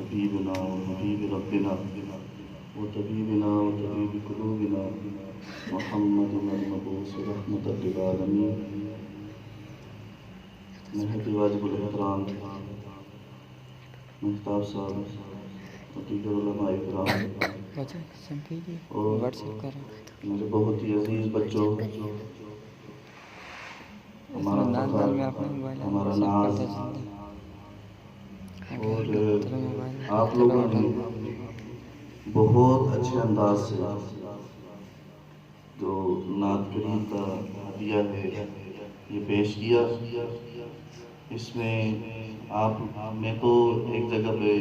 حبيبنا وحبيب ربنا وطبيبنا وطبيب قلوبنا محمد المبعوث رحمة للعالمين محب واجب الاحترام مہتاب صاحب اور دیگر علماء اکرام اور میرے بہت ہی عزیز بچوں، ہمارا فخر، ہمارا ناز، اور آپ لوگوں نے بہت اچھے انداز سے جو نعت کریم کا ہدیہ ہے یہ پیش کیا۔ اس میں میں تو ایک جگہ پہ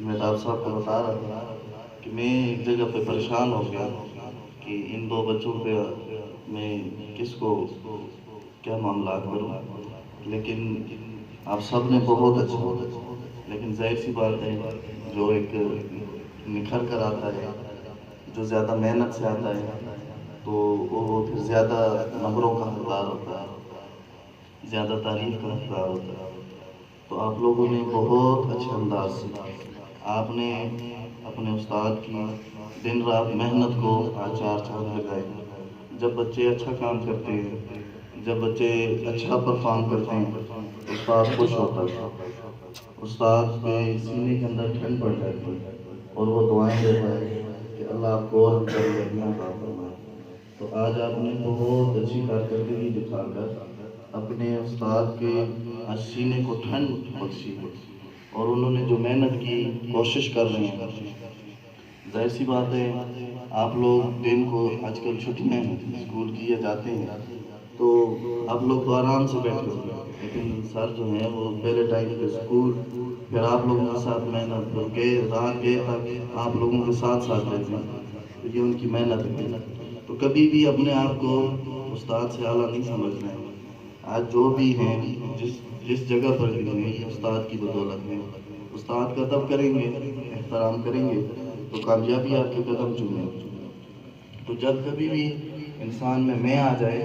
مہتاب صاحب کو بتا رہا تھا کہ میں ایک جگہ پہ پریشان ہو گیا کہ ان دو بچوں پہ میں کس کو کیا معاملات کروں، لیکن آپ سب نے بہت اچھا، لیکن ظاہر سی بات ہے جو ایک نکھر کر آتا ہے، جو زیادہ محنت سے آتا ہے تو وہ پھر زیادہ نمبروں کا حقدار ہوتا ہے، زیادہ تعریف کا حقدار ہوتا ہے۔ تو آپ لوگوں نے بہت اچھے انداز سے آپ نے اپنے استاد کی دن رات محنت کو چار چاند لگائے۔ جب بچے اچھا کام کرتے ہیں، جب بچے اچھا پرفارم کرتے ہیں، استاد خوش ہوتا ہے، استاد کے سینے کے اندر ٹھنڈ پڑ جاتی ہے اور وہ دعائیں دیتا ہے کہ اللہ آپ کو اور کامیابیاں عطا فرمائے۔ تو آج آپ نے بہت اچھی کارکردگی دکھا کر اپنے استاد کے سینے کو ٹھنڈ بخشی ہے، اور انہوں نے جو محنت کی کوشش کر رہے ہیں۔ ظاہر سی بات ہے آپ لوگ دن کو آج کل چھٹیاں ہیں، اسکول کیے جاتے ہیں تو آپ لوگ تو آرام سے بیٹھے ہوتے ہیں، لیکن سر جو ہیں وہ پہلے ٹائم پہ اسکول، پھر آپ لوگوں کے ساتھ محنت، پھر رات گئے تک آپ لوگوں کے ساتھ رہتے ہیں، تو یہ ان کی محنت ہے۔ تو کبھی بھی اپنے آپ کو استاد سے اعلیٰ نہیں سمجھنا ہے۔ آج جو بھی ہیں، جس جگہ پر بھی ہیں، یہ استاد کی بدولت ہے۔ استاد کا ادب کریں گے، احترام کریں گے تو کامیابی آپ کے قدم چومیں گے۔ تو جب کبھی بھی انسان میں آ جائے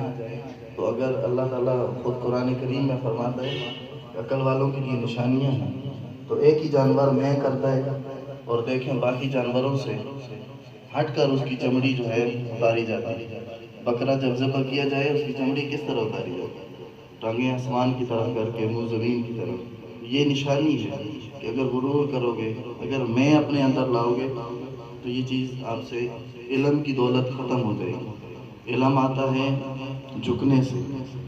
تو اگر اللہ تعالیٰ خود قرآن کریم میں فرماتا ہے کہ عقل والوں کے لیے نشانیاں ہیں، تو ایک ہی جانور میں کرتا ہے اور دیکھیں باقی جانوروں سے ہٹ کر اس کی چمڑی جو ہے اتاری جاتی ہے۔ بکرا جب ذبح کیا جائے اس کی چمڑی کس طرح اتاری جاتی ہے؟ ٹانگیں آسمان کی طرف کر کے، منہ زمین کی طرف۔ یہ نشانی ہے کہ اگر غرور کرو گے، اگر میں اپنے اندر لاؤ گے تو یہ چیز آپ سے علم کی دولت ختم ہو جائے گی۔ علم آتا ہے جھکنے سے،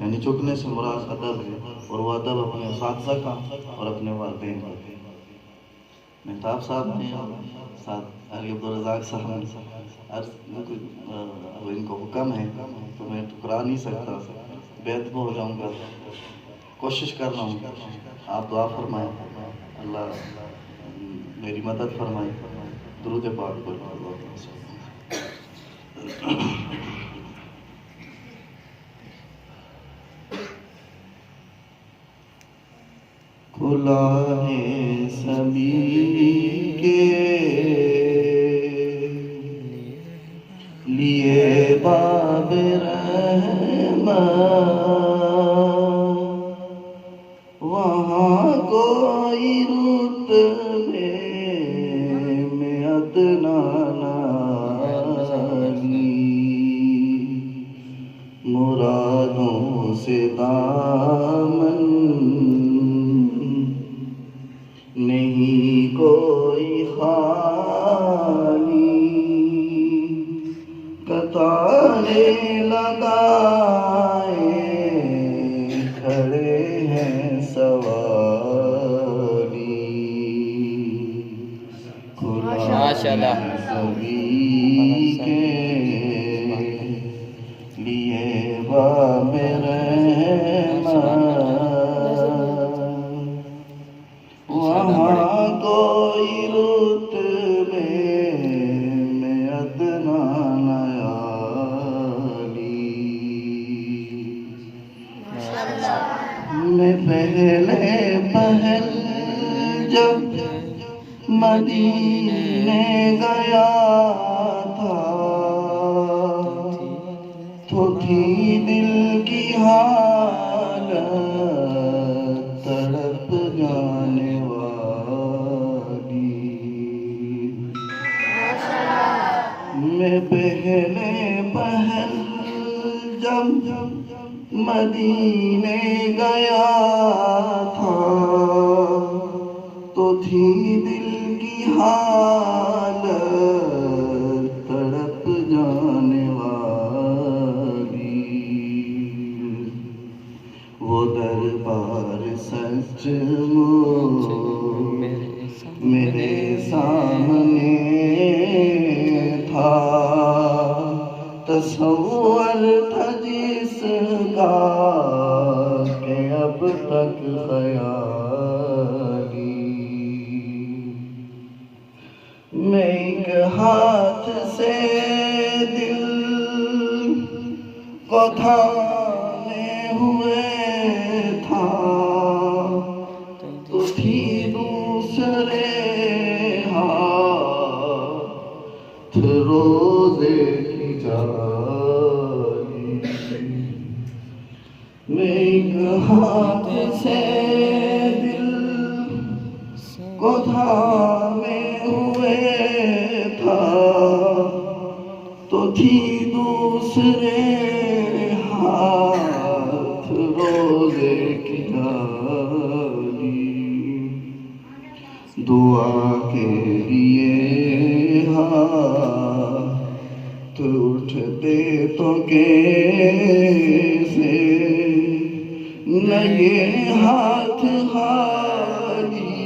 یعنی جھکنے سے مراد ادب ہے، اور وہ ادب اپنے اساتذہ کا اور اپنے والدین کا۔ مہتاب صاحب نے ساتھ علی عبدالرزاق صاحب نے ان کو حکم ہے تو میں ٹکرا نہیں سکتا، بیعت میں ہو جاؤں گا، کوشش کر رہا ہوں۔ آپ دعا فرمائیں، اللہ میری مدد فرمائے، درود پاک پر کھلا ہے سبھی کے لیے باب رحمت، وہاں کوئی رتبے میں ادنا نہیں، مرادوں سے دامن نہیں کوئی خالی، قطارے لگائے کھڑے ہیں سوالی، ماشاءاللہ سبھی کے لیے باب رحمت، وہاں کوئی رتبے میں ادنا نیالی، میں پہلے پہل جب مدینے گیا تھا تو تھی دل کی حالت تڑپ جانے والی، مدینے گیا تھا تو تھی دل کی حالت تڑپ جانے والی، وہ دربار سچ میرے سامنے تھا، تصور تھا جس کا کہ اب تک خیالی، میں ایک ہاتھ سے دل کو تھامے ہوئے تھا تو تھی دوسرے ہاتھ روزے کی جالی، میں ایک ہاتھ سے دل کو تھامے ہوئے تھا تو تھی دوسرے ہاتھ روزے کی جالی، دعا کے لیے ہاتھ اٹھتے تو کیسے، نہ یہ ہاتھ خالی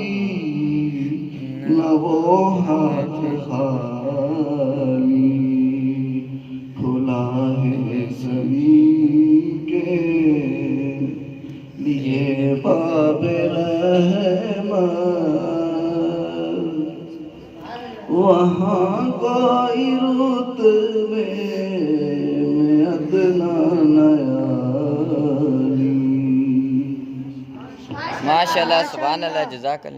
نہ وہ ہاتھ خالی، کھلا ہے زمین کے لیے باب رحمت، وہاں کوئی رتبے میں ادنا نیالی۔ ماشاءاللہ، سبحان اللہ، جزاک اللہ۔